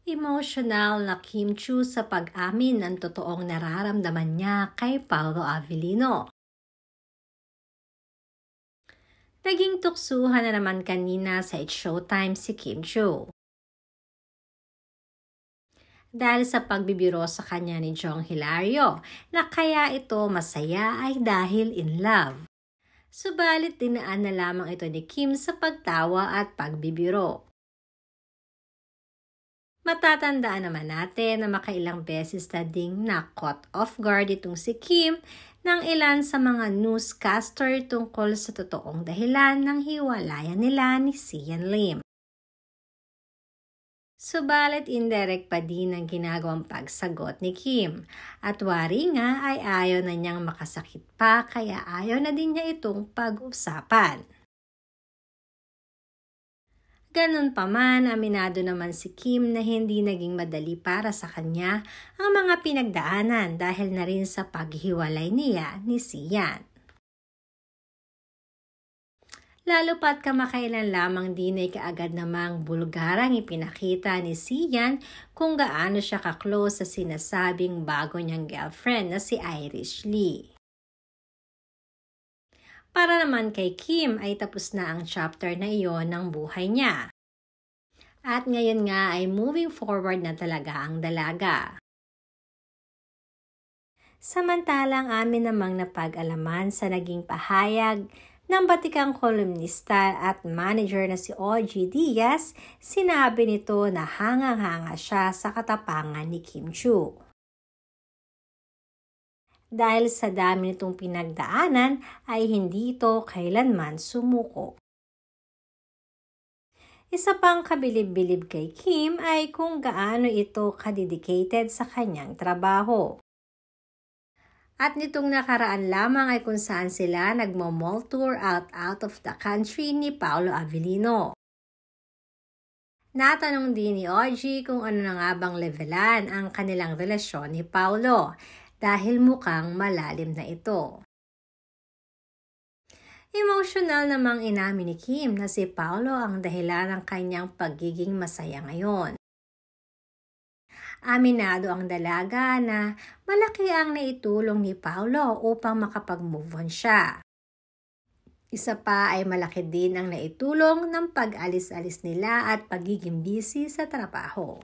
Emotional na Kim Chu sa pag-amin ng totoong nararamdaman niya kay Paolo Avellino. Naging tuksuhan na naman kanina sa It's Showtime si Kim Chu. Dahil sa pagbibiro sa kanya ni Jong Hilario na kaya ito masaya ay dahil in love. Subalit dinaan na lamang ito ni Kim sa pagtawa at pagbibiro. Matatandaan naman natin na makailang beses na ding na-caught off guard itong si Kim ng ilan sa mga newscaster tungkol sa totoong dahilan ng hiwalayan nila ni Sian Lim. Subalit indirect pa din ang ginagawang pagsagot ni Kim at wari nga ay ayaw na niyang makasakit pa kaya ayaw na din niya itong pag-usapan. Ganun pa man, aminado naman si Kim na hindi naging madali para sa kanya ang mga pinagdaanan dahil na rin sa paghiwalay niya ni Sian. Lalo pat kamakailan lamang din ay kaagad namang bulgarang ipinakita ni Sian kung gaano siya ka-close sa sinasabing bago niyang girlfriend na si Irish Lee. Para naman kay Kim ay tapos na ang chapter na iyon ng buhay niya. At ngayon nga ay moving forward na talaga ang dalaga. Samantalang amin namang napag-alaman sa naging pahayag ng batikang kolumnista at manager na si OG Diaz, sinabi nito na hangang-hanga siya sa katapangan ni Kim Chu. Dahil sa dami nitong pinagdaanan ay hindi ito kailanman sumuko. Isa pang kabilib-bilib kay Kim ay kung gaano ito kadedicated sa kanyang trabaho. At nitong nakaraan lamang ay kung saan sila nagmo-mall tour out of the country ni Paolo Avellino. Natanong din ni OG kung ano na nga bang levelan ang kanilang relasyon ni Paolo dahil mukhang malalim na ito. Emotional namang inamin ni Kim na si Paolo ang dahilan ng kanyang pagiging masaya ngayon. Aminado ang dalaga na malaki ang naitulong ni Paolo upang makapag-move on siya. Isa pa ay malaki din ang naitulong ng pag-alis-alis nila at pagiging busy sa trabaho.